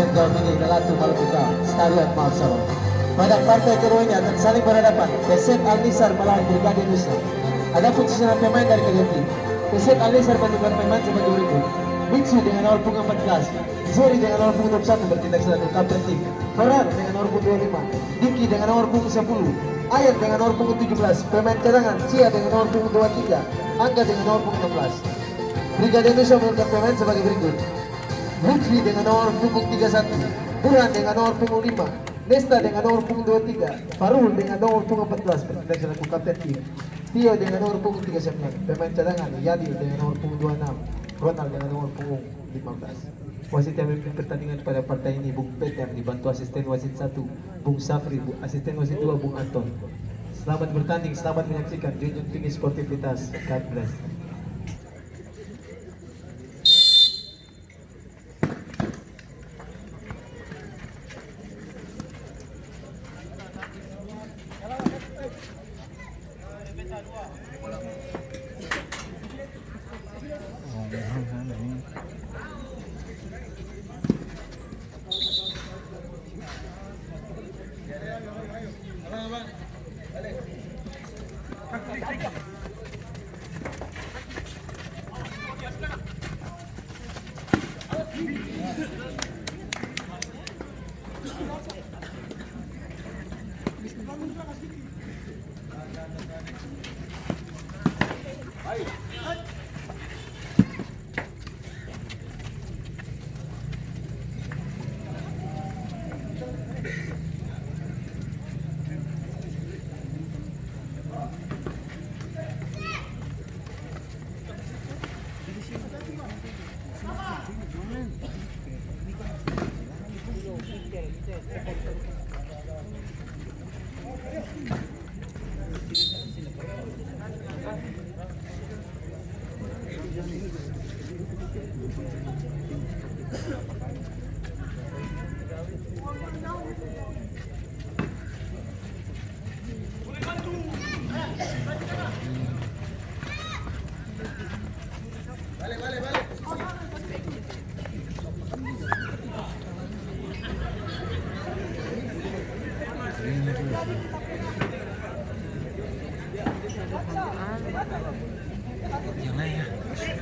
Jauh ini Galatu Malukuta Stadion Malsoro. Pada partai keduanya akan saling berhadapan Pesep Al-Nisar melawan Brigade Nusa. Ada susunan pemain dari kedua tim. Pesep Al-Nisar menentukan pemain sebagai berikut: Mitsu dengan nomor punggung 14, Zeri dengan nomor punggung 21 bertindak selaku kapten tim, Farhan dengan nomor punggung 25, Diki dengan nomor punggung 10, Ayat dengan nomor punggung 17, pemain cadangan Cia dengan nomor punggung 23, Angga dengan nomor punggung 16. Brigade Nusa menentukan pemain sebagai berikut: Lutfi dengan nomor punggung 31, Burhan dengan nomor punggung 5, Nesta dengan nomor punggung 23, Farul dengan nomor punggung 14 bertindak selaku kapten tim, Tio dengan nomor punggung 39, pemain cadangan Yadil dengan nomor punggung 26, Ronald dengan nomor punggung 15. Wasit yang memimpin pertandingan pada partai ini Bung Peter dibantu asisten wasit 1 Bung Safri, asisten wasit 2 Bung Anton. Selamat bertanding, selamat menyaksikan. Junjung tinggi sportivitas. God bless.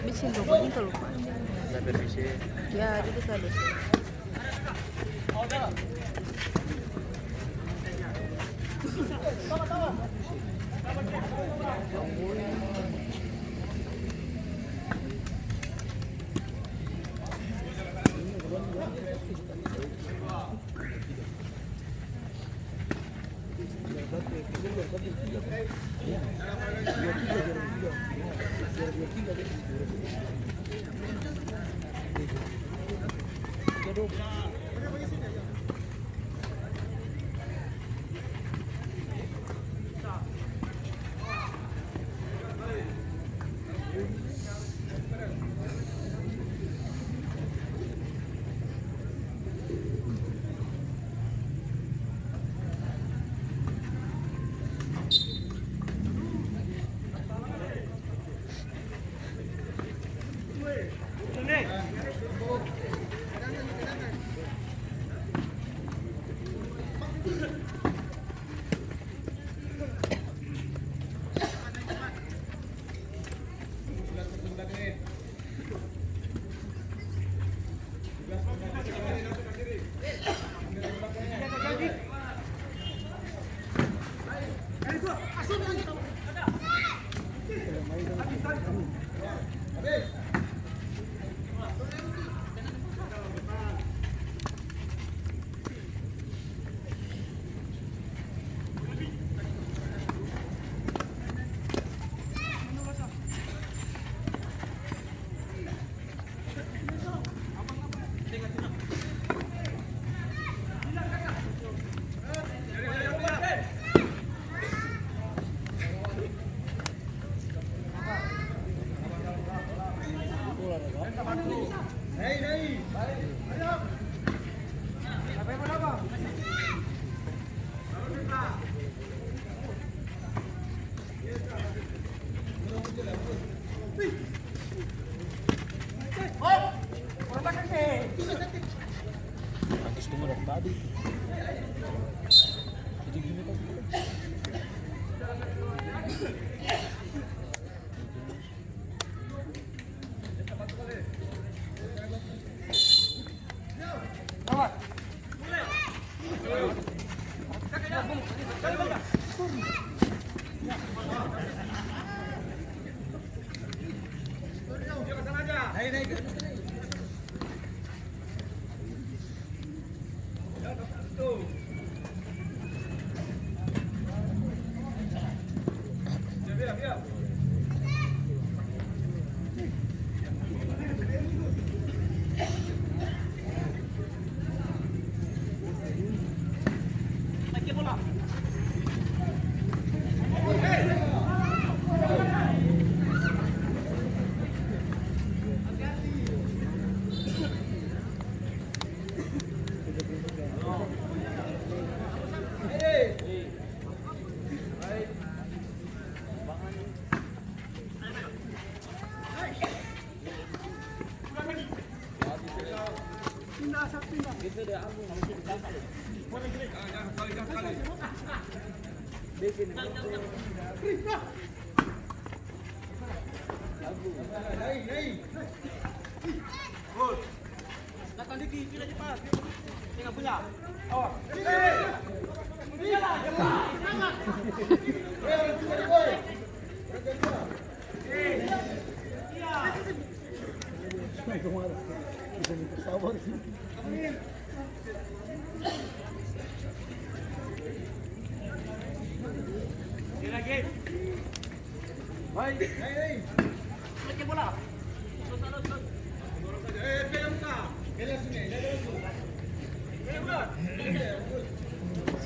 Bisin dong, ini kalau lupa. Ya, itu bisa deh.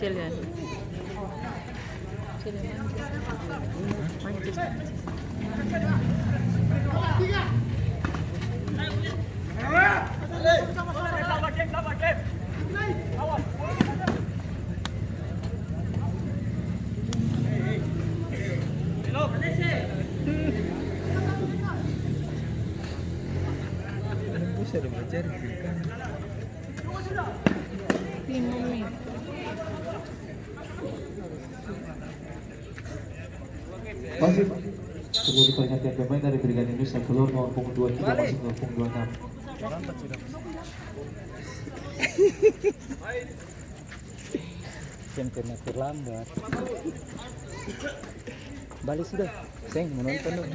Silvian. Mancis. Masih perlu diperhatikan pemain dari Brigade Indonesia keluar nomor punggung 23 masuk ke punggung 26. Kena terlambat. Balik sudah. Seng menonton dong.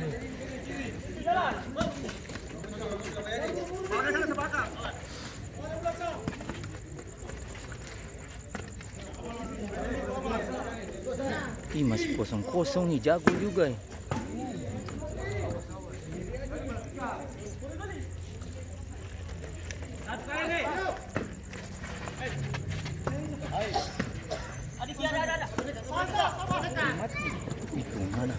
Ih, masih kosong-kosong nih, jago juga ya. Itu mana?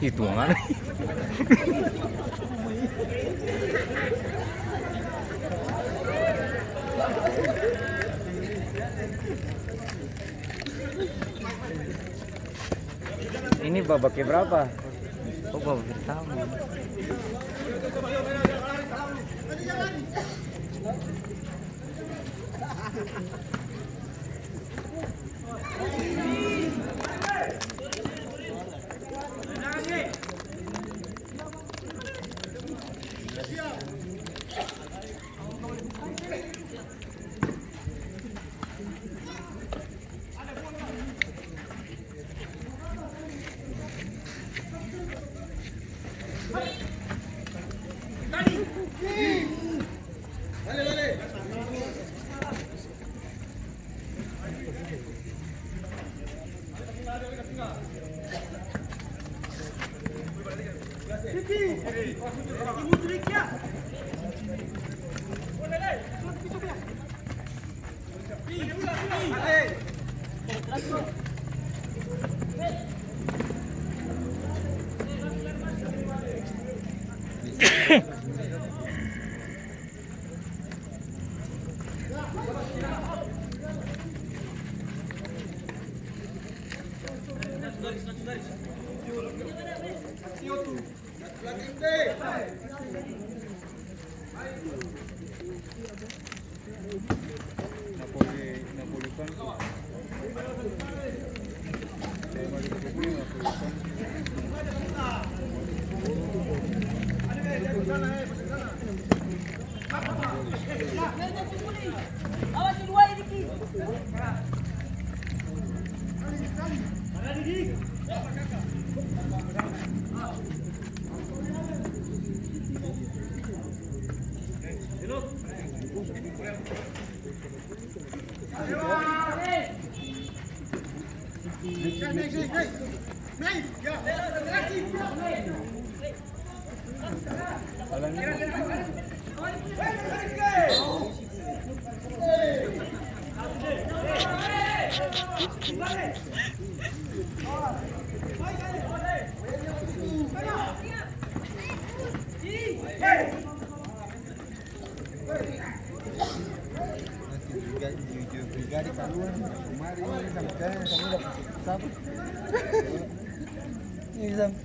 Hitungan. Ini babaknya berapa? Oh, babak pertama.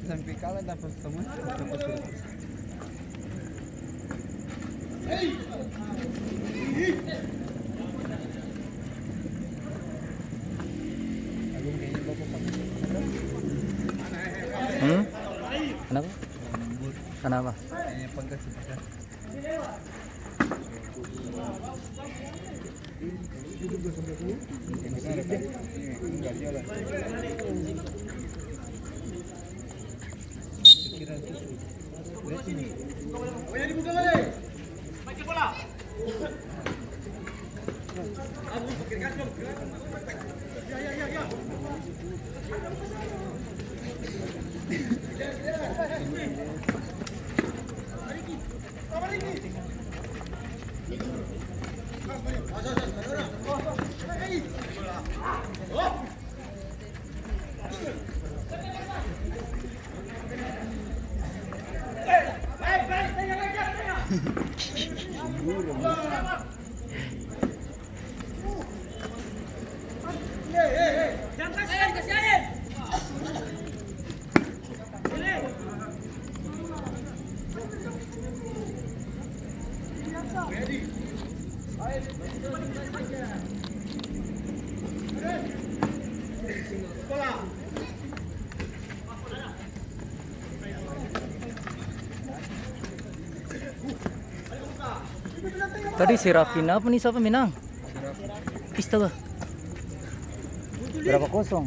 Sampai kalah dapat semua, dapat suruh. Kenapa? Kenapa? Kayaknya pangkat sebesar. Enggak jalan. Tadi si Rafina apa nih, siapa menang? Pista bah. Berapa kosong?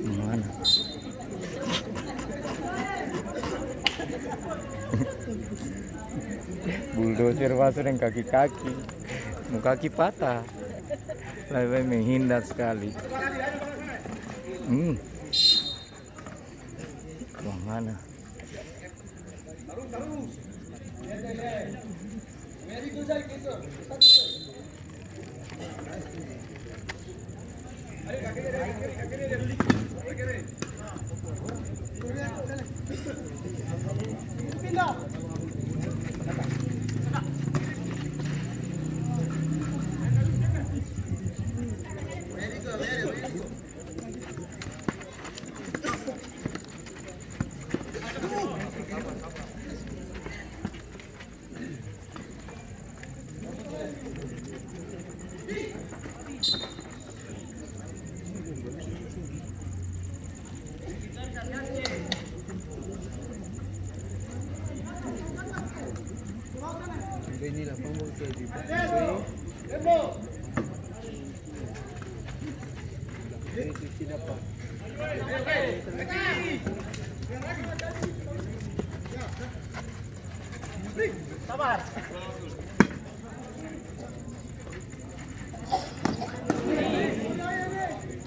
Mana? Bulldozer masuk dengan kaki-kaki, mau kaki patah, lebih menghindar sekali. Mana? inilah pamong sa di pa. Itu sila pa.